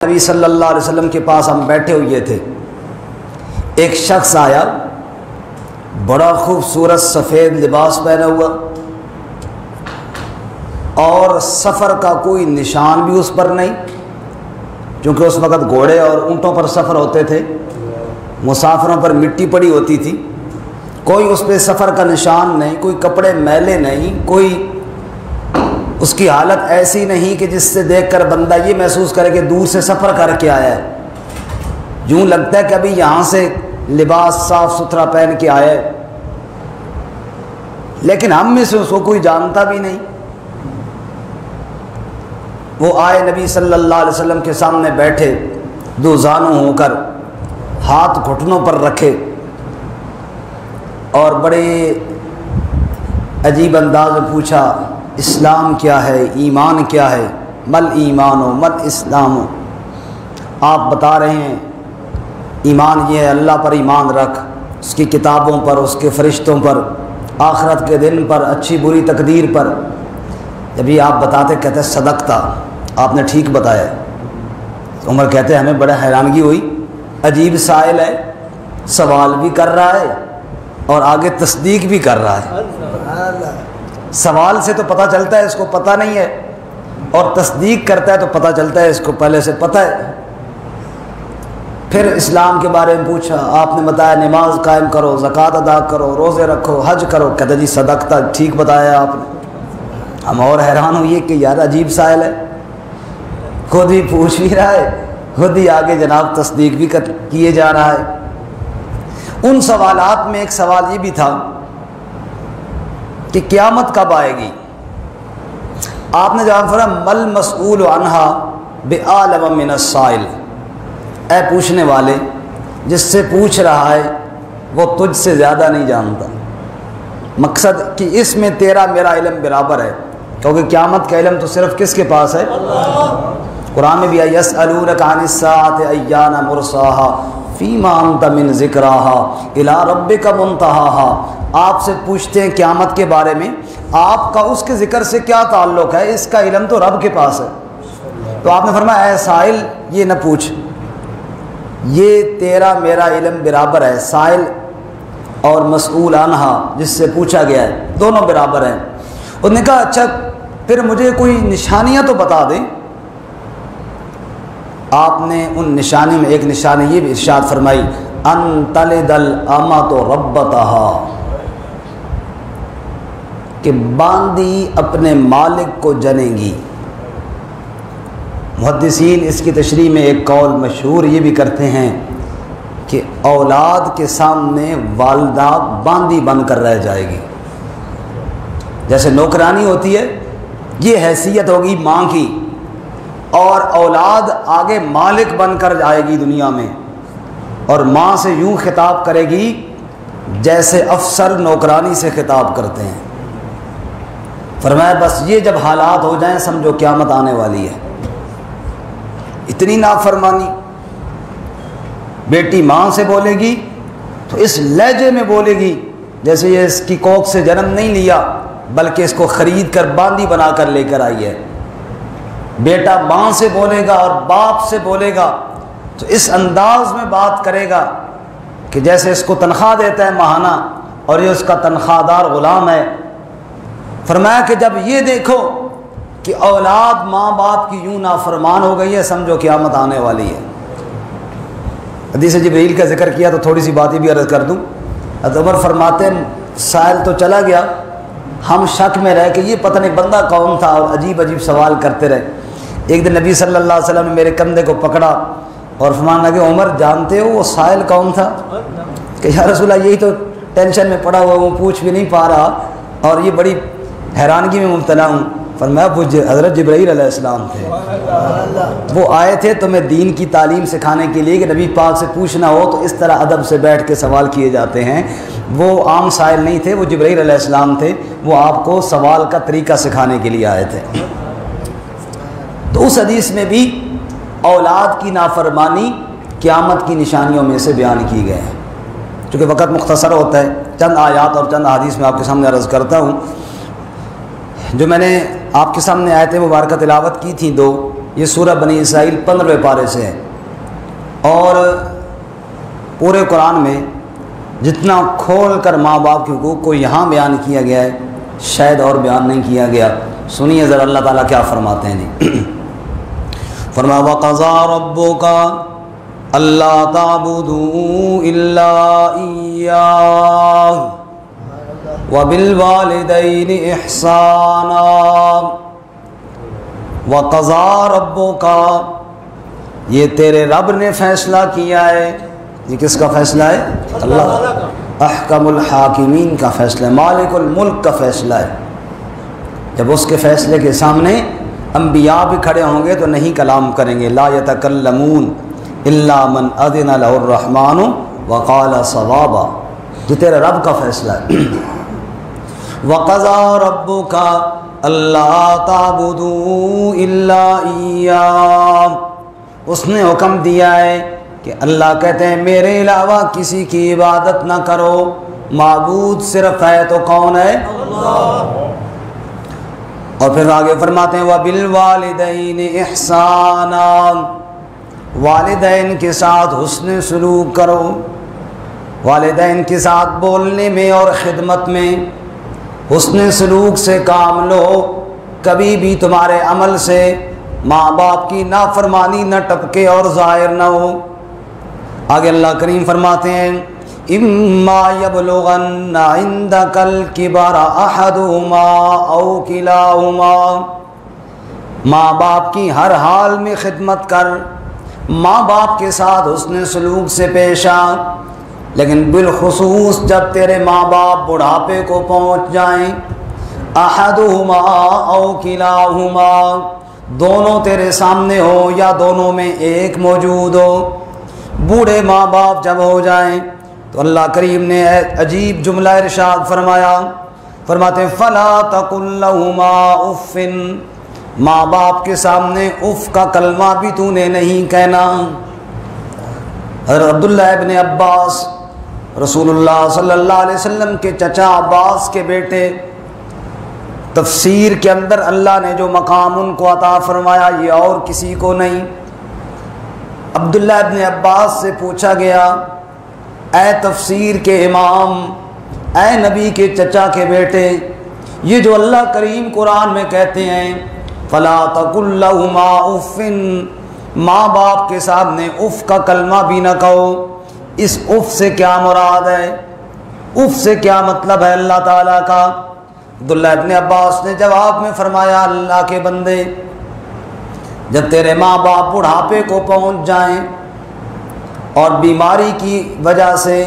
نبی صلی اللہ علیہ وسلم کے پاس ہم بیٹھے ہوئے تھے، ایک شخص آیا، بڑا خوبصورت سفید لباس پہنا ہوا اور سفر کا کوئی نشان بھی اس پر نہیں، کیونکہ اس وقت گھوڑے اور اونٹوں پر سفر ہوتے تھے، مسافروں پر مٹی پڑی ہوتی تھی، کوئی اس پہ سفر کا نشان نہیں، کوئی کپڑے میلے نہیں، کوئی اس کی حالت ایسی نہیں کہ جس سے دیکھ کر بندہ یہ محسوس کرے کہ دور سے سفر کر کے آیا ہے، یوں لگتا ہے کہ ابھی یہاں سے لباس صاف ستھرا پہن کے آیا ہے، لیکن ہم میں سے اس کو کوئی جانتا بھی نہیں۔ وہ آئے نبی صلی اللہ علیہ وسلم کے سامنے بیٹھے، دو زانو ہو کر ہاتھ گھٹنوں پر رکھے اور بڑے عجیب انداز میں پوچھا، اسلام کیا ہے، ایمان کیا ہے، مل ایمان و مل اسلام ہو۔ آپ بتا رہے ہیں ایمان یہ ہے اللہ پر ایمان رکھ، اس کی کتابوں پر، اس کے فرشتوں پر، آخرت کے دن پر، اچھی بری تقدیر پر۔ جب یہ آپ بتاتے کہتے صدقتا، آپ نے ٹھیک بتایا۔ عمر کہتے ہمیں بڑا حیرانگی ہوئی، عجیب سائل ہے، سوال بھی کر رہا ہے اور آگے تصدیق بھی کر رہا ہے۔ سوال سے تو پتہ چلتا ہے اس کو پتہ نہیں ہے، اور تصدیق کرتا ہے تو پتہ چلتا ہے اس کو پہلے سے پتہ ہے۔ پھر اسلام کے بارے میں پوچھا، آپ نے بتایا نماز قائم کرو، زکوٰۃ ادا کرو، روزے رکھو، حج کرو۔ کہتا جی صدقتا، ٹھیک بتایا آپ نے۔ ہم اور حیران ہوئے کہ یار عجیب سائل ہے، خود ہی پوچھ بھی رہا ہے، خود ہی آگے جناب تصدیق بھی کیے جا رہا ہے۔ ان سوالات میں ایک سوال یہ بھی تھا کہ قیامت کب آئے گی؟ آپ نے جواب فرمایا مل مسئول عنہا بعالم من السائل، اے پوچھنے والے، جس سے پوچھ رہا ہے وہ تجھ سے زیادہ نہیں جانتا۔ مقصد کہ اس میں تیرا میرا علم برابر ہے، کیونکہ قیامت کا علم تو صرف کس کے پاس ہے؟ قرآن میں بھی ہے یسألونک عن الساعۃ ایان مرساہا فیما انت من ذکراہا الی ربک منتہاہا۔ آپ سے پوچھتے ہیں قیامت کے بارے میں، آپ کا اس کے ذکر سے کیا تعلق ہے؟ اس کا علم تو رب کے پاس ہے۔ تو آپ نے فرمایا اے سائل یہ نہ پوچھ، یہ تیرا میرا علم برابر ہے، سائل اور مسئول عنہا جس سے پوچھا گیا ہے دونوں برابر ہیں۔ انہوں نے کہا اچھا پھر مجھے کوئی نشانیاں تو بتا دیں۔ آپ نے ان نشانی میں ایک نشانی یہ بھی ارشاد فرمائی، ان تلد الامۃ ربتہا، کہ باندی اپنے مالک کو جنے گی۔ محدثین اس کی تشریح میں ایک قول مشہور یہ بھی کرتے ہیں کہ اولاد کے سامنے والدہ باندی بن کر رہ جائے گی، جیسے نوکرانی ہوتی ہے، یہ حیثیت ہوگی ماں کی، اور اولاد آگے مالک بن کر جائے گی دنیا میں، اور ماں سے یوں خطاب کرے گی جیسے افسر نوکرانی سے خطاب کرتے ہیں۔ فرمایا بس یہ جب حالات ہو جائیں سمجھو قیامت آنے والی ہے۔ اتنی نافرمانی، بیٹی ماں سے بولے گی تو اس لہجے میں بولے گی جیسے یہ اس کی کوکھ سے جنم نہیں لیا بلکہ اس کو خرید کر باندی بنا کر لے کر آئی ہے۔ بیٹا ماں سے بولے گا اور باپ سے بولے گا تو اس انداز میں بات کرے گا کہ جیسے اس کو تنخواہ دیتا ہے ماہانہ اور یہ اس کا تنخواہ دار غلام ہے۔ فرمایا کہ جب یہ دیکھو کہ اولاد ماں باپ کی یوں نافرمان ہو گئی ہے سمجھو قیامت آنے والی ہے۔ حدیث جبریل کا ذکر کیا تو تھوڑی سی باتیں بھی عرض کر دوں۔ حضرت عمر فرماتے ہیں سائل تو چلا گیا، ہم شک میں رہ کہ یہ پتہ نہیں بندہ کون تھا، اور عجیب عجیب سوال کرتے رہے۔ ایک دن نبی صلی اللہ علیہ وسلم نے میرے کندھے کو پکڑا اور فرمانے لگے عمر جانتے ہو وہ سائل کون تھا؟ کہ یا رسول اللہ یہی تو ٹینشن میں پڑا ہوا ہوں، پوچھ بھی نہیں پا رہا اور یہ بڑی حیرانگی میں مبتلا ہوں۔ فرمایا وہ حضرت جبرائیل علیہ السلام تھے، وہ آئے تھے تمہیں دین کی تعلیم سکھانے کے لیے کہ نبی پاک سے پوچھنا ہو تو اس طرح ادب سے بیٹھ کے سوال کیے جاتے ہیں۔ وہ عام سائل نہیں تھے، وہ جبرائیل علیہ السلام تھے، وہ آپ کو سوال کا طریقہ سکھانے کے لیے آئے تھے۔ تو اس حدیث میں بھی اولاد کی نافرمانی قیامت کی نشانیوں میں سے بیان کی گئے ہیں۔ چونکہ وقت مختصر ہوتا ہے، چند آیات اور چند حدیث میں آپ کے سامنے عرض کرتا ہوں۔ جو میں نے آپ کے سامنے آیتیں مبارکہ تلاوت کی تھیں دو، یہ سورہ بنی اسرائیل 15ویں پارے سے ہے، اور پورے قرآن میں جتنا کھول کر ماں باپ کے حقوق کو یہاں بیان کیا گیا ہے شاید اور بیان نہیں کیا گیا۔ سنیے ذرا اللہ تعالیٰ کیا فرماتے ہیں جی۔ فرمایا وَقَضَىٰ رَبُّكَ أَلَّا تَعْبُدُوا إِلَّا إِيَّاهُ وَبِالْوَالِدَيْنِ إِحْسَانًا۔ وَقَضَىٰ رَبُّكَ، یہ تیرے رب نے فیصلہ کیا ہے۔ یہ کس کا فیصلہ ہے؟ اللہ، احکم الحاکمین کا فیصلہ ہے، مالک الملک کا فیصلہ ہے۔ جب اس کے فیصلے کے سامنے انبیاء بھی کھڑے ہوں گے تو نہیں کلام کریں گے، لا یتکلمون الا من اذن له الرحمن وقال صوابا۔ یہ تیرے رب کا فیصلہ ہے۔ وَقَضَىٰ رَبُّكَ أَلَّا تَعْبُدُوا إِلَّا إِيَّاهُ، اس نے حکم دیا ہے کہ اللہ کہتے ہیں میرے علاوہ کسی کی عبادت نہ کرو، معبود صرف ہے تو کون ہے؟ اللہ۔ اور پھر آگے فرماتے ہیں وَبِالْوَالِدَيْنِ إِحْسَانًا، والدین کے ساتھ حسن سلوک کرو، والدین کے ساتھ بولنے میں اور خدمت میں حسن سلوک سے کام لو، کبھی بھی تمہارے عمل سے ماں باپ کی نافرمانی نہ ٹپکے اور ظاہر نہ ہو۔ آگے اللہ کریم فرماتے ہیں اما یبلغن عندک الکبر احدہما او کلاہما، ماں باپ کی ہر حال میں خدمت کر، ماں باپ کے ساتھ حسن سلوک سے پیش آ، لیکن بالخصوص جب تیرے ماں باپ بڑھاپے کو پہنچ جائیں، احدہما او کلاہما، دونوں تیرے سامنے ہو یا دونوں میں ایک موجود ہو، بوڑھے ماں باپ جب ہو جائیں تو اللہ کریم نے عجیب جملہ ارشاد فرمایا، فرماتے ہیں فَلَا تَقُلْ لَهُمَا اُفٍّ، ماں باپ کے سامنے اف کا کلمہ بھی تو نے نہیں کہنا۔ حضرت عبداللہ ابن عباس رسول اللہ صلی اللہ علیہ وسلم کے چچا عباس کے بیٹے، تفسیر کے اندر اللہ نے جو مقام ان کو عطا فرمایا یہ اور کسی کو نہیں۔ عبداللہ ابن عباس سے پوچھا گیا اے تفسیر کے امام، اے نبی کے چچا کے بیٹے، یہ جو اللہ کریم قرآن میں کہتے ہیں فلا تقل لہما اف، ماں باپ کے سامنے اف کا کلمہ بھی نہ کہو، اس اف سے کیا مراد ہے؟ اف سے کیا مطلب ہے اللہ تعالیٰ کا؟ عبداللہ ابن عباس نے جواب میں فرمایا اللہ کے بندے، جب تیرے ماں باپ بڑھاپے کو پہنچ جائیں اور بیماری کی وجہ سے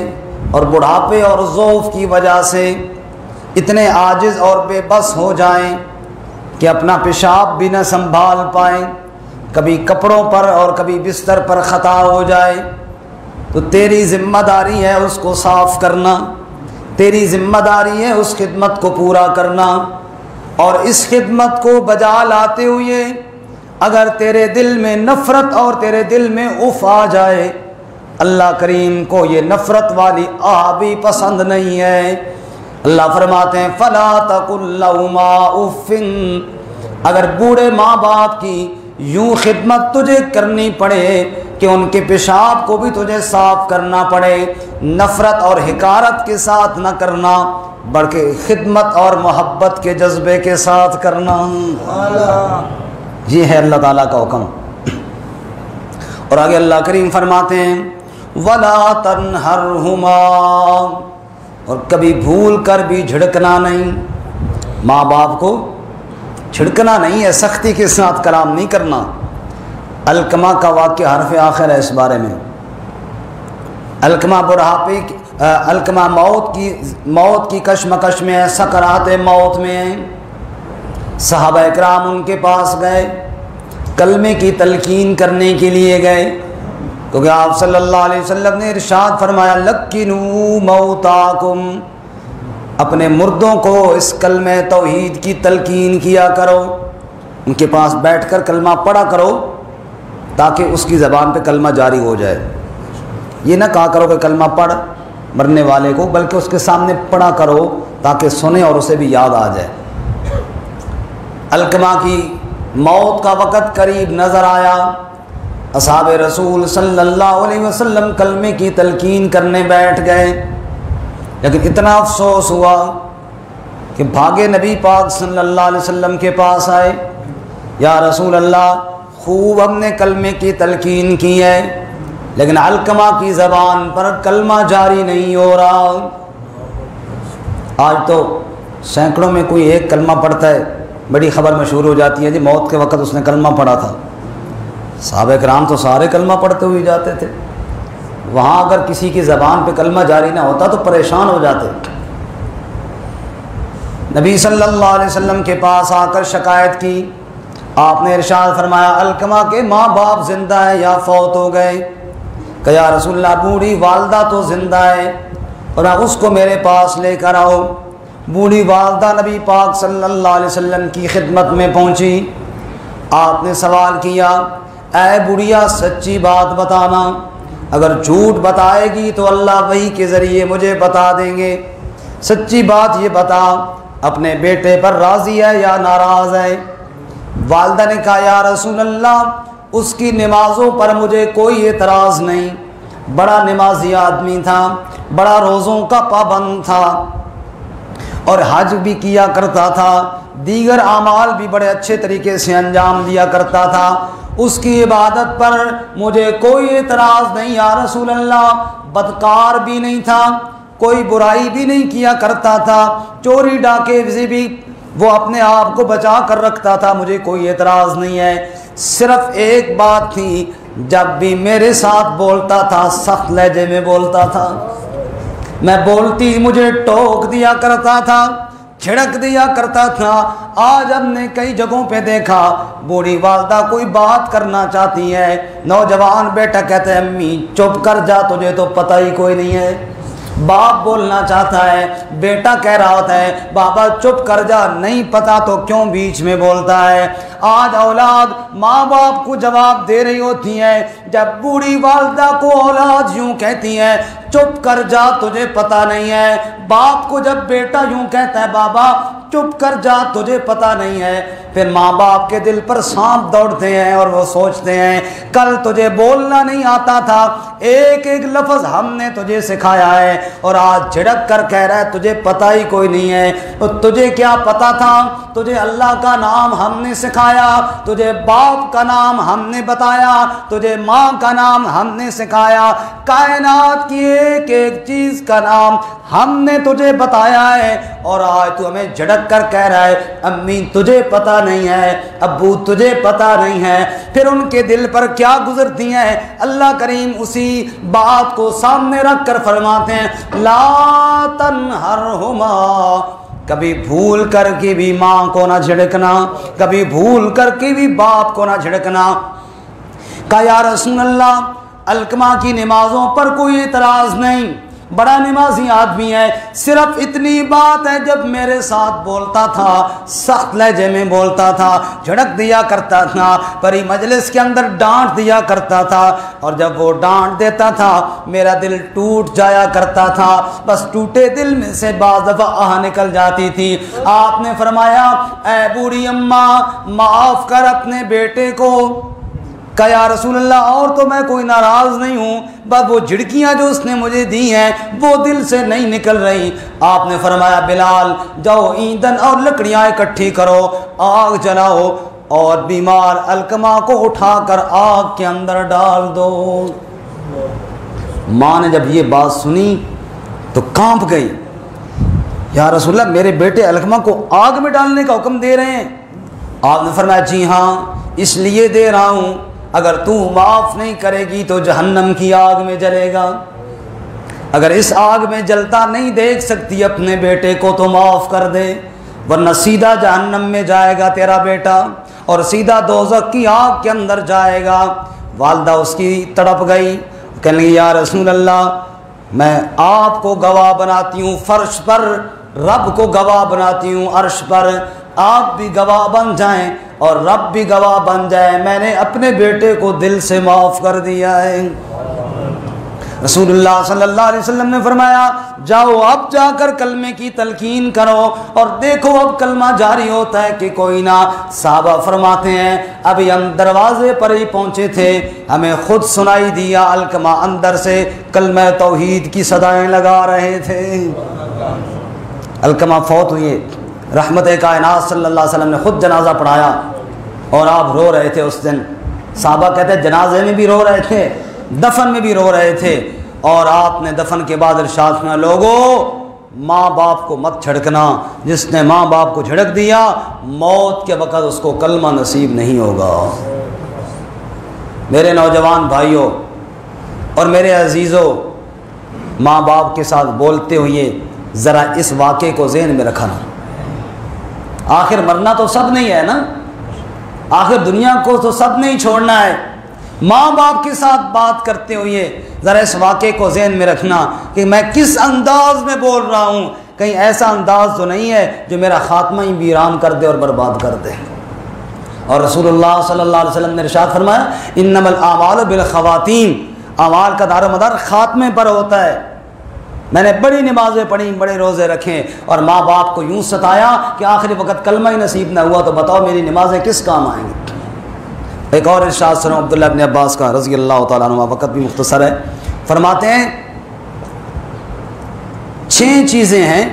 اور بڑھاپے اور ضعف کی وجہ سے اتنے عاجز اور بے بس ہو جائیں کہ اپنا پیشاب بھی نہ سنبھال پائیں، کبھی کپڑوں پر اور کبھی بستر پر خطا ہو جائے، تو تیری ذمہ داری ہے اس کو صاف کرنا، تیری ذمہ داری ہے اس خدمت کو پورا کرنا، اور اس خدمت کو بجا لاتے ہوئے اگر تیرے دل میں نفرت اور تیرے دل میں اف آ جائے، اللہ کریم کو یہ نفرت والی بھی پسند نہیں ہے۔ اللہ فرماتے ہیں فلا تقل لہما اف، اگر بوڑھے ماں باپ کی یوں خدمت تجھے کرنی پڑے کہ ان کے پیشاب کو بھی تجھے صاف کرنا پڑے، نفرت اور حقارت کے ساتھ نہ کرنا بلکہ خدمت اور محبت کے جذبے کے ساتھ کرنا۔ یہ ہے اللہ تعالیٰ کا حکم۔ اور آگے اللہ کریم فرماتے ہیں وَلَا تَنْهَرْهُمَا، اور کبھی بھول کر بھی جھڑکنا نہیں، ماں باپ کو چھڑکنا نہیں ہے، سختی کے ساتھ کلام نہیں کرنا۔ علقمہ کا واقعہ حرف آخر ہے اس بارے میں۔ علقمہ بڑھاپے علقمہ موت کی کشمکش میں ہے، سکرات موت میں ہے، صحابہ اکرام ان کے پاس گئے، کلمے کی تلقین کرنے کے لیے گئے، کیونکہ آپ صلی اللہ علیہ وسلم نے ارشاد فرمایا لَقِّنُوا مَوْتَاكُمْ، اپنے مردوں کو اس کلمہ توحید کی تلقین کیا کرو، ان کے پاس بیٹھ کر کلمہ پڑھا کرو تاکہ اس کی زبان پہ کلمہ جاری ہو جائے۔ یہ نہ کہا کرو کہ کلمہ پڑھ مرنے والے کو، بلکہ اس کے سامنے پڑھا کرو تاکہ سنے اور اسے بھی یاد آ جائے۔ علقمہ کی موت کا وقت قریب نظر آیا، اصحاب رسول صلی اللہ علیہ وسلم کلمے کی تلقین کرنے بیٹھ گئے، لیکن اتنا افسوس ہوا کہ بھاگے نبی پاک صلی اللہ علیہ وسلم کے پاس آئے، یا رسول اللہ خوب ہم نے کلمے کی تلقین کی ہے، لیکن علقمہ کی زبان پر کلمہ جاری نہیں ہو رہا۔ آج تو سینکڑوں میں کوئی ایک کلمہ پڑھتا ہے، بڑی خبر مشہور ہو جاتی ہے جی موت کے وقت اس نے کلمہ پڑھا تھا۔ صحابہ کرام تو سارے کلمہ پڑھتے ہوئے جاتے تھے، وہاں اگر کسی کی زبان پہ کلمہ جاری نہ ہوتا تو پریشان ہو جاتے۔ نبی صلی اللہ علیہ وسلم کے پاس آ کر شکایت کی، آپ نے ارشاد فرمایا علقمہ کے ماں باپ زندہ ہیں یا فوت ہو گئے؟ کہ یا رسول اللہ بوڑھی والدہ تو زندہ ہے اور آپ اس کو میرے پاس لے کر آؤ۔ بوڑھی والدہ نبی پاک صلی اللہ علیہ وسلم کی خدمت میں پہنچی، آپ نے سوال کیا، اے بڑھیا سچی بات بتانا، اگر جھوٹ بتائے گی تو اللہ وحی کے ذریعے مجھے بتا دیں گے، سچی بات یہ بتا اپنے بیٹے پر راضی ہے یا ناراض ہے؟ والدہ نے کہا یا رسول اللہ اس کی نمازوں پر مجھے کوئی اعتراض نہیں، بڑا نمازی آدمی تھا، بڑا روزوں کا پابند تھا اور حج بھی کیا کرتا تھا، دیگر اعمال بھی بڑے اچھے طریقے سے انجام دیا کرتا تھا، اس کی عبادت پر مجھے کوئی اعتراض نہیں یا رسول اللہ، بدکار بھی نہیں تھا، کوئی برائی بھی نہیں کیا کرتا تھا، چوری ڈاکے سے بھی وہ اپنے آپ کو بچا کر رکھتا تھا، مجھے کوئی اعتراض نہیں ہے، صرف ایک بات تھی، جب بھی میرے ساتھ بولتا تھا سخت لہجے میں بولتا تھا، میں بولتی مجھے ٹوک دیا کرتا تھا، چھڑک دیا کرتا تھا۔ آج ہم نے کئی جگہوں پہ دیکھا بوڑھی والدہ کوئی بات کرنا چاہتی ہے، نوجوان بیٹا کہتے ہیں امی چپ کر جا تجھے تو پتہ ہی کوئی نہیں ہے، باپ بولنا چاہتا ہے، بیٹا کہہ رہا ہوتا ہے بابا چپ کر جا، نہیں پتا تو کیوں بیچ میں بولتا ہے۔ آج اولاد ماں باپ کو جواب دے رہی ہوتی ہے، جب بوڑھی والدہ کو اولاد یوں کہتی ہے چپ کر جا تجھے پتہ نہیں ہے، باپ کو جب بیٹا یوں کہتا ہے بابا چپ کر جا تجھے پتہ نہیں ہے، پھر ماں باپ کے دل پر سانپ دوڑتے ہیں اور وہ سوچتے ہیں کل تجھے بولنا نہیں آتا تھا، ایک ایک لفظ ہم نے تجھے سکھایا ہے اور آج جھڑک کر کہہ رہا ہے تجھے پتہ ہی کوئی نہیں ہے۔ تو تجھے کیا پتہ تھا؟ تجھے اللہ کا نام ہم نے سکھایا، تجھے باپ کا نام ہم نے بتایا، تجھے ماں کا نام ہم نے سکھایا، کائنات کی ایک ایک چیز کا نام ہم نے تجھے بتایا ہے، اور آج تو ہمیں جھڑک کر کہہ رہا ہے امی تجھے پتہ نہیں ہے، ابو تجھے پتہ نہیں ہے۔ پھر ان کے دل پر کیا گزرتی ہیں، اللہ کریم اسی بات کو سامنے رکھ کر فرماتے ہیں لا تنہرہما، کبھی بھول کر کے بھی ماں کو نہ جھڑکنا، کبھی بھول کر کے بھی باپ کو نہ جھڑکنا۔ کہا یا رسول اللہ علقمہ کی نمازوں پر کوئی اعتراض نہیں، بڑا نمازی آدمی ہے، صرف اتنی بات ہے جب میرے ساتھ بولتا تھا سخت لہجے میں بولتا تھا، جھڑک دیا کرتا تھا، بڑی مجلس کے اندر ڈانٹ دیا کرتا تھا، اور جب وہ ڈانٹ دیتا تھا میرا دل ٹوٹ جایا کرتا تھا، بس ٹوٹے دل میں سے بعض دفعہ آہ نکل جاتی تھی۔ آپ نے فرمایا اے بوڑھی اماں معاف کر اپنے بیٹے کو۔ کہا یا رسول اللہ اور تو میں کوئی ناراض نہیں ہوں، بس وہ جھڑکیاں جو اس نے مجھے دی ہیں وہ دل سے نہیں نکل رہی۔ آپ نے فرمایا بلال جاؤ ایندھن اور لکڑیاں اکٹھی کرو، آگ جلاؤ اور بیمار علقمہ کو اٹھا کر آگ کے اندر ڈال دو۔ ماں نے جب یہ بات سنی تو کانپ گئی، یا رسول اللہ میرے بیٹے علقمہ کو آگ میں ڈالنے کا حکم دے رہے ہیں؟ آپ نے فرمایا جی ہاں اس لیے دے رہا ہوں، اگر تو معاف نہیں کرے گی تو جہنم کی آگ میں جلے گا، اگر اس آگ میں جلتا نہیں دیکھ سکتی اپنے بیٹے کو تو معاف کر دے، ورنہ سیدھا جہنم میں جائے گا تیرا بیٹا اور سیدھا دوزخ کی آگ کے اندر جائے گا۔ والدہ اس کی تڑپ گئی، کہنے لگی یا رسول اللہ میں آپ کو گواہ بناتی ہوں فرش پر، رب کو گواہ بناتی ہوں عرش پر، آپ بھی گواہ بن جائیں اور رب بھی گواہ بن جائے، میں نے اپنے بیٹے کو دل سے معاف کر دیا ہے۔ رسول اللہ صلی اللہ علیہ وسلم نے فرمایا جاؤ اب جا کر کلمے کی تلقین کرو اور دیکھو اب کلمہ جاری ہوتا ہے کہ کوئی نہ۔ صحابہ فرماتے ہیں ابھی ہم دروازے پر ہی پہنچے تھے، ہمیں خود سنائی دیا علقمہ اندر سے کلمہ توحید کی صدائیں لگا رہے تھے۔ علقمہ فوت ہوئے، رحمت کائنات صلی اللہ علیہ وسلم نے خود جنازہ پڑھایا اور آپ رو رہے تھے اس دن۔ صحابہ کہتے ہیں جنازے میں بھی رو رہے تھے، دفن میں بھی رو رہے تھے، اور آپ نے دفن کے بعد ارشاد فرمایا لوگوں ماں باپ کو مت جھڑکنا، جس نے ماں باپ کو جھڑک دیا موت کے وقت اس کو کلمہ نصیب نہیں ہوگا۔ میرے نوجوان بھائیوں اور میرے عزیزوں، ماں باپ کے ساتھ بولتے ہوئے ذرا اس واقعے کو ذہن میں رکھنا، آخر مرنا تو سب نہیں ہے نا، آخر دنیا کو تو سب نہیں چھوڑنا ہے۔ ماں باپ کے ساتھ بات کرتے ہوئے ذرا اس واقعے کو ذہن میں رکھنا کہ میں کس انداز میں بول رہا ہوں، کہیں ایسا انداز تو نہیں ہے جو میرا خاتمہ ہی ویران کر دے اور برباد کر دے۔ اور رسول اللہ صلی اللہ علیہ وسلم نے ارشاد فرمایا انما الاعمال بالخواتیم، اعمال کا دار و مدار خاتمے پر ہوتا ہے۔ میں نے بڑی نمازیں پڑھی، بڑے روزے رکھے اور ماں باپ کو یوں ستایا کہ آخری وقت کلمہ ہی نصیب نہ ہوا، تو بتاؤ میری نمازیں کس کام آئیں گی؟ ایک اور ارشاد سنو عبداللہ ابن عباس کا رضی اللہ تعالیٰ عنہ، وقت بھی مختصر ہے، فرماتے ہیں 6 چیزیں ہیں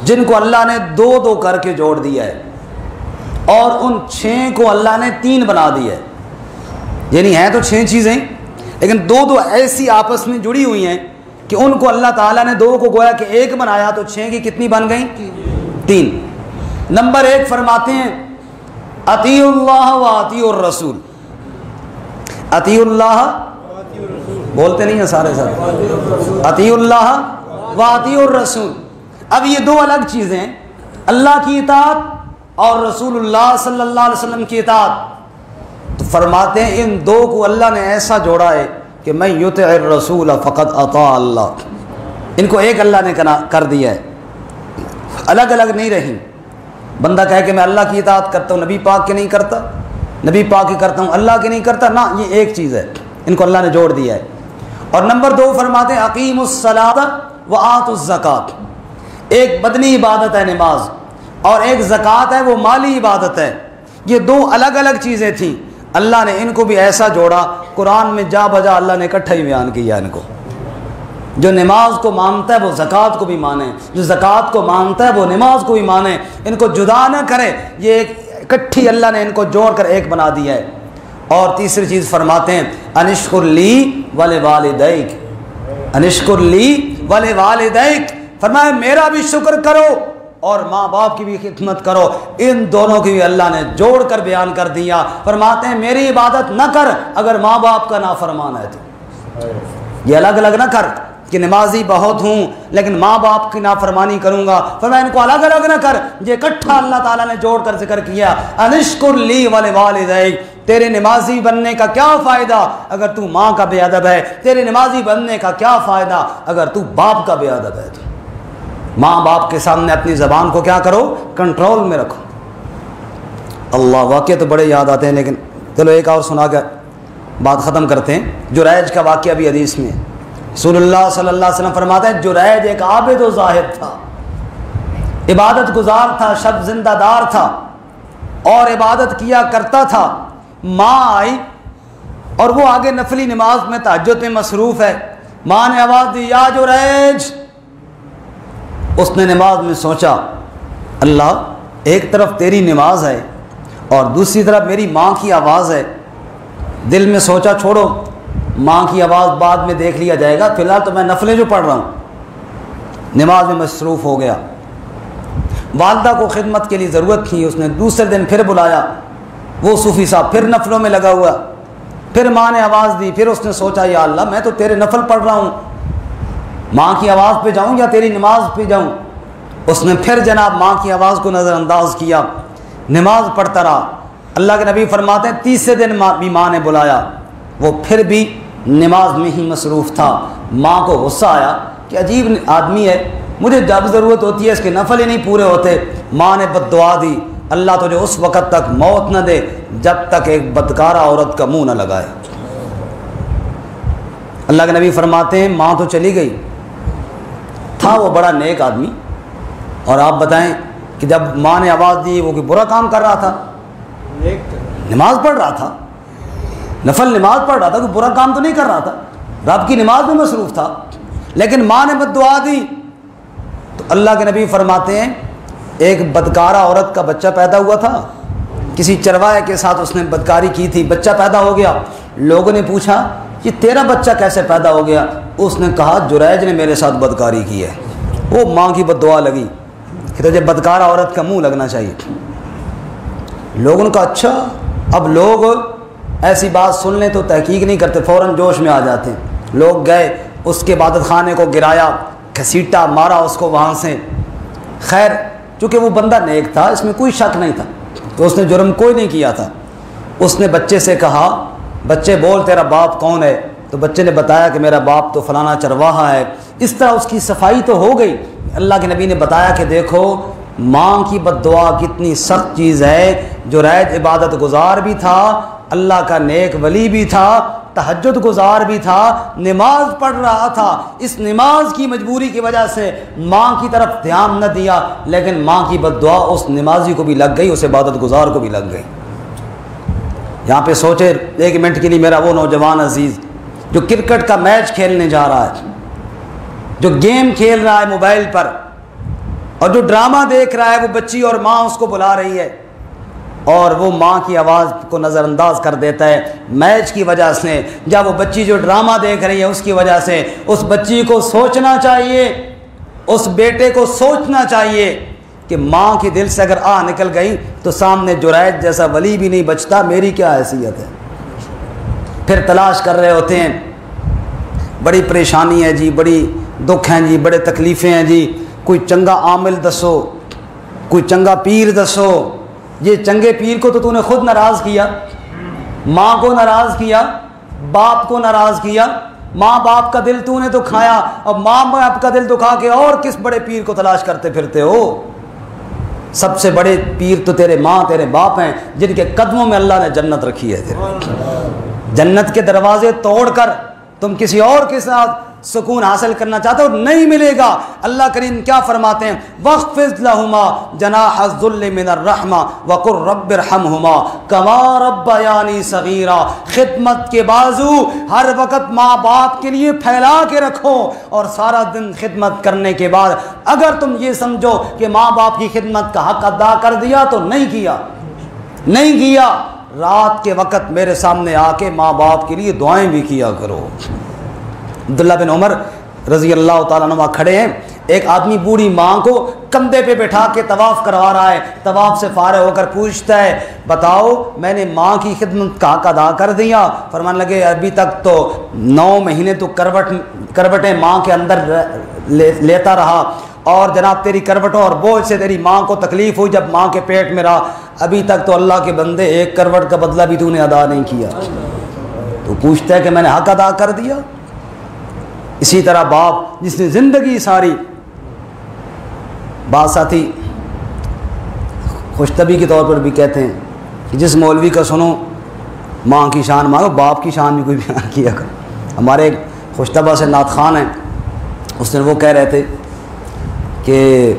جن کو اللہ نے 2 کر کے جوڑ دیا ہے، اور ان 6 کو اللہ نے 3 بنا دیا ہے۔ یعنی ہیں تو 6 چیزیں لیکن 2 ایسی آپس میں جڑی ہوئی ہیں کہ ان کو اللہ تعالیٰ نے 2 کو گویا کہ 1 بنایا، تو 6 کی کتنی بن گئیں؟ 3۔ نمبر 1 فرماتے ہیں اطیعوا اللہ و اطیعوا الرسول۔ اطیعوا اللہ، بولتے نہیں ہیں سارے ساتھ، اطیعوا اللہ و اطیعوا الرسول۔ اب یہ 2 الگ چیزیں ہیں، اللہ کی اطاعت اور رسول اللہ صلی اللہ علیہ وسلم کی اطاعت۔ تو فرماتے ہیں ان 2 کو اللہ نے ایسا جوڑا ہے کہ من یطع الرسول فقد اطاع اللہ، ان کو ایک اللہ نے کر دیا ہے، الگ الگ نہیں رہی۔ بندہ کہے کہ میں اللہ کی اطاعت کرتا ہوں، نبی پاک کی نہیں کرتا، نبی پاک کی کرتا ہوں، اللہ کی نہیں کرتا، نہ، یہ ایک چیز ہے، ان کو اللہ نے جوڑ دیا ہے۔ اور نمبر 2 فرماتے ہیں اقیموا الصلاۃ وآتوا الزکوٰۃ۔ ایک بدنی عبادت ہے نماز، اور ایک زکوٰۃ ہے وہ مالی عبادت ہے۔ یہ 2 الگ الگ چیزیں تھیں، اللہ نے ان کو بھی ایسا جوڑا، قرآن میں جا بجا اللہ نے اکٹھا ہی بیان کیا ان کو۔ جو نماز کو مانتا ہے وہ زکوٰۃ کو بھی مانے، جو زکوٰۃ کو مانتا ہے وہ نماز کو بھی مانے، ان کو جدا نہ کرے، یہ ایک اکٹھی اللہ نے ان کو جوڑ کر ایک بنا دیا ہے۔ اور تیسری چیز فرماتے ہیں انشکر لی ولوالدیک، انشکر لی ولوالدیک، فرمایا میرا بھی شکر کرو اور ماں باپ کی بھی خدمت کرو۔ ان دونوں کی بھی اللہ نے جوڑ کر بیان کر دیا۔ فرماتے ہیں میری عبادت نہ کر اگر ماں باپ کا نافرمان ہے تو، یہ الگ الگ نہ کر کہ نمازی بہت ہوں لیکن ماں باپ کی نافرمانی کروں گا، فرمایا ان کو الگ الگ نہ کر، یہ اکٹھا اللہ تعالیٰ نے جوڑ کر ذکر کیا۔ انشکر لی ولوالدیک، تیرے نمازی بننے کا کیا فائدہ اگر تو ماں کا بے ادب ہے، تیرے نمازی بننے کا کیا فائدہ اگر تو باپ کا بے ادب ہے۔ تو ماں باپ کے سامنے اپنی زبان کو کیا کرو، کنٹرول میں رکھو۔ اللہ، واقعہ تو بڑے یاد آتے ہیں لیکن چلو ایک اور سنا کر بات ختم کرتے ہیں۔ جریج کا واقعہ بھی حدیث میں ہے۔ رسول اللہ صلی اللہ علیہ وسلم فرماتے ہیں جریج ایک عابد و زاہد تھا، عبادت گزار تھا، شب زندہ دار تھا اور عبادت کیا کرتا تھا۔ ماں آئی اور وہ آگے نفلی نماز میں تہجد میں مصروف ہے، ماں نے آواز دی یا جریج۔ اس نے نماز میں سوچا اللہ، ایک طرف تیری نماز ہے اور دوسری طرف میری ماں کی آواز ہے۔ دل میں سوچا چھوڑو ماں کی آواز بعد میں دیکھ لیا جائے گا، فی الحال تو میں نفلیں جو پڑھ رہا ہوں۔ نماز میں مصروف ہو گیا۔ والدہ کو خدمت کے لیے ضرورت تھی، اس نے دوسرے دن پھر بلایا، وہ صوفی صاحب پھر نفلوں میں لگا ہوا۔ پھر ماں نے آواز دی، پھر اس نے سوچا یا اللہ میں تو تیرے نفل پڑھ رہا ہوں، ماں کی آواز پہ جاؤں یا تیری نماز پہ جاؤں؟ اس نے پھر جناب ماں کی آواز کو نظر انداز کیا، نماز پڑھتا رہا۔ اللہ کے نبی فرماتے ہیں تیسرے دن بھی ماں نے بلایا، وہ پھر بھی نماز میں ہی مصروف تھا۔ ماں کو غصہ آیا کہ عجیب آدمی ہے، مجھے جب ضرورت ہوتی ہے اس کے نفل ہی نہیں پورے ہوتے۔ ماں نے بد دعا دی، اللہ تجھے اس وقت تک موت نہ دے جب تک ایک بدکارہ عورت کا منہ نہ لگائے۔ اللہ کے نبی فرماتے ہیں ماں تو چلی گئی، تھا تھا وہ بڑا نیک آدمی، اور آپ بتائیں کہ جب ماں نے آواز دی وہ کوئی برا کام کر رہا تھا؟ نماز پڑھ رہا تھا، نفل نماز پڑھ رہا تھا، کوئی برا کام تو نہیں کر رہا تھا، رب کی نماز میں مصروف تھا، لیکن ماں نے بد دعا دی تو اللہ کے نبی فرماتے ہیں ایک بدکارہ عورت کا بچہ پیدا ہوا تھا، کسی چرواہے کے ساتھ اس نے بدکاری کی تھی، بچہ پیدا ہو گیا، لوگوں نے پوچھا یہ تیرا بچہ کیسے پیدا ہو گیا؟ اس نے کہا جریج نے میرے ساتھ بدکاری کی ہے۔ وہ ماں کی بد دعا لگی کہ تجھے بدکارہ عورت کا منہ لگنا چاہیے۔ لوگوں نے کہا اچھا، اب لوگ ایسی بات سن لیں تو تحقیق نہیں کرتے، فوراً جوش میں آ جاتے ہیں۔ لوگ گئے، اس کے عبادت خانے کو گرایا، گھسیٹا مارا اس کو وہاں سے۔ خیر چونکہ وہ بندہ نیک تھا، اس میں کوئی شک نہیں تھا، تو اس نے جرم کوئی نہیں کیا تھا۔ اس نے بچے سے کہا بچے بول تیرا باپ کون ہے؟ تو بچے نے بتایا کہ میرا باپ تو فلانا چرواہا ہے۔ اس طرح اس کی صفائی تو ہو گئی۔ اللہ کے نبی نے بتایا کہ دیکھو ماں کی بد دعا کتنی سخت چیز ہے۔ جریج عبادت گزار بھی تھا، اللہ کا نیک ولی بھی تھا، تہجد گزار بھی تھا، نماز پڑھ رہا تھا، اس نماز کی مجبوری کی وجہ سے ماں کی طرف دھیان نہ دیا، لیکن ماں کی بد دعا اس نمازی کو بھی لگ گئی، اس عبادت گزار کو بھی لگ گئی۔ یہاں پہ سوچے ایک منٹ کے لیے میرا وہ نوجوان عزیز جو کرکٹ کا میچ کھیلنے جا رہا ہے، جو گیم کھیل رہا ہے موبائل پر، اور جو ڈرامہ دیکھ رہا ہے، وہ بچی اور ماں اس کو بلا رہی ہے اور وہ ماں کی آواز کو نظر انداز کر دیتا ہے میچ کی وجہ سے، یا وہ بچی جو ڈرامہ دیکھ رہی ہے اس کی وجہ سے۔ اس بچی کو سوچنا چاہیے، اس بیٹے کو سوچنا چاہیے کہ ماں کے دل سے اگر نکل گئی تو سامنے جریج جیسا ولی بھی نہیں بچتا، میری کیا حیثیت ہے۔ پھر تلاش کر رہے ہوتے ہیں، بڑی پریشانی ہے جی، بڑی دکھ ہیں جی، بڑے تکلیفیں ہیں جی، کوئی چنگا عامل دسو، کوئی چنگا پیر دسو۔ یہ چنگے پیر کو تو نے خود ناراض کیا، ماں کو ناراض کیا، باپ کو ناراض کیا، ماں باپ کا دل نے تو کھایا، اور ماں باپ کا دل تو کھا کے اور کس بڑے پیر کو تلاش کرتے پھرتے ہو؟ سب سے بڑے پیر تو تیرے ماں تیرے باپ ہیں، جن کے قدموں میں اللہ نے جنت رکھی ہے۔ جنت کے دروازے توڑ کر تم کسی اور کے ساتھ سکون حاصل کرنا چاہتے ہو، نہیں ملے گا۔ اللہ کریم کیا فرماتے ہیں؟ وَاخْفِضْ لَهُمَا جَنَاحَ الذُّلِّ مِنَ الرَّحْمَةِ وَقُلْ رَبِّ ارْحَمْهُمَا كَمَا رَبَّيَانِي صَغِيرًا۔ خدمت کے بازو ہر وقت ماں باپ کے لیے پھیلا کے رکھو، اور سارا دن خدمت کرنے کے بعد اگر تم یہ سمجھو کہ ماں باپ کی خدمت کا حق ادا کر دیا تو نہیں کیا۔ رات کے وقت میرے سامنے آ کے ماں باپ کے لیے دعائیں بھی کیا کرو۔ عبداللہ بن عمر رضی اللہ تعالیٰ عنہ کھڑے ہیں، ایک آدمی بوڑھی ماں کو کندھے پہ بٹھا کے طواف کروا رہا ہے، طواف سے فارغ ہو کر پوچھتا ہے بتاؤ میں نے ماں کی خدمت کا حق ادا کر دیا؟ فرمانے لگے ابھی تک تو 9 مہینے تو کروٹیں ماں کے اندر لیتا رہا، اور جناب تیری کروٹوں اور بوجھ سے تیری ماں کو تکلیف ہوئی جب ماں کے پیٹ میں رہا، ابھی تک تو اللہ کے بندے ایک کروٹ کا بدلہ بھی تو نے ادا نہیں کیا۔ تو پوچھتا ہے کہ میں نے حق ادا کر دیا؟ اسی طرح باپ جس نے زندگی ساری، بعض ساتھی خوش طبی کے طور پر بھی کہتے ہیں کہ جس مولوی کا سنو ماں کی شان مانگو، باپ کی شان بھی کوئی بیان کیا کرو۔ ہمارے ایک خوش طبع سے نعت خان ہیں، اس دن وہ کہہ رہے تھے کہ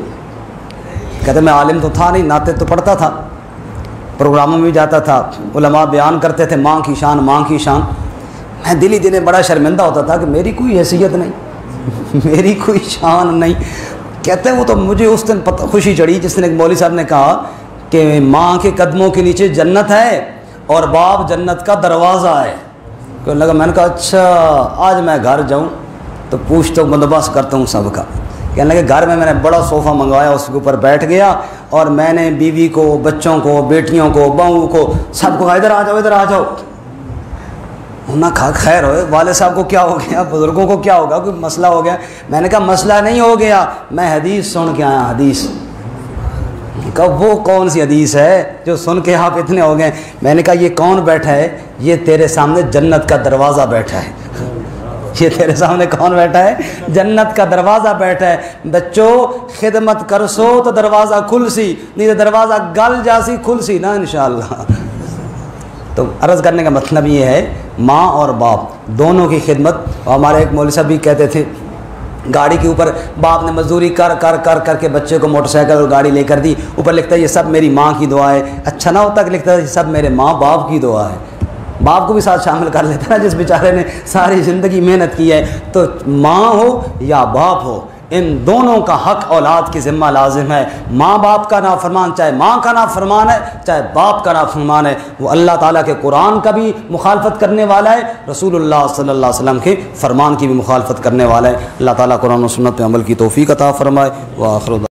کہتے میں عالم تو تھا نہیں، نعتیں تو پڑھتا تھا، پروگراموں میں بھی جاتا تھا، علماء بیان کرتے تھے ماں کی شان ماں کی شان، میں دل ہی دل بڑا شرمندہ ہوتا تھا کہ میری کوئی حیثیت نہیں، میری کوئی شان نہیں۔ کہتے ہیں وہ تو مجھے اس دن خوشی چڑھی جس دن ایک مولوی صاحب نے کہا کہ ماں کے قدموں کے نیچے جنت ہے اور باپ جنت کا دروازہ ہے۔ کہ لگا، میں نے کہا اچھا آج میں گھر جاؤں تو پوچھتا ہوں، بندوبست کرتا ہوں سب کا۔ کہنے لگے گھر میں نے بڑا صوفہ منگوایا، اس کے اوپر بیٹھ گیا اور میں نے بیوی کو، بچوں کو، بیٹیوں کو، بہو کو، سب کو ادھر آ جاؤ ادھر آ جاؤ۔ انہوں نے کہا خیر ہوئے، والد صاحب کو کیا ہو گیا، بزرگوں کو کیا ہوگا، کوئی مسئلہ ہو گیا؟ میں نے کہا مسئلہ نہیں ہو گیا، میں حدیث سن کے آیا۔ حدیث کہا وہ کون سی حدیث ہے جو سن کے آپ اتنے ہو گئے؟ میں نے کہا یہ کون بیٹھا ہے؟ یہ تیرے سامنے جنت کا دروازہ بیٹھا ہے۔ یہ تیرے سامنے کون بیٹھا ہے؟ جنت کا دروازہ بیٹھا ہے۔ بچوں خدمت کر سو تو دروازہ کھل سی، نہیں تو دروازہ گل جاسی کھل سی نا انشاءاللہ۔ تو عرض کرنے کا مطلب یہ ہے ماں اور باپ دونوں کی خدمت۔ اور ہمارے ایک مولوی صاحب بھی کہتے تھے گاڑی کے اوپر باپ نے مزدوری کر کر کر کر کے بچے کو موٹر سائیکل اور گاڑی لے کر دی، اوپر لکھتا ہے یہ سب میری ماں کی دعا ہے۔ اچھا نہ ہوتا کہ لکھتا ہے یہ سب میرے ماں باپ کی دعا ہے، باپ کو بھی ساتھ شامل کر لیتا نا، جس بیچارے نے ساری زندگی محنت کی ہے۔ تو ماں ہو یا باپ ہو، ان دونوں کا حق اولاد کی ذمہ لازم ہے۔ ماں باپ کا نافرمان، چاہے ماں کا نافرمان ہے چاہے باپ کا نافرمان ہے، وہ اللہ تعالیٰ کے قرآن کا بھی مخالفت کرنے والا ہے، رسول اللہ صلی اللہ علیہ وسلم کے فرمان کی بھی مخالفت کرنے والا ہے۔ اللہ تعالیٰ قرآن و سنت پہ عمل کی توفیق عطا فرمائے۔ وآخر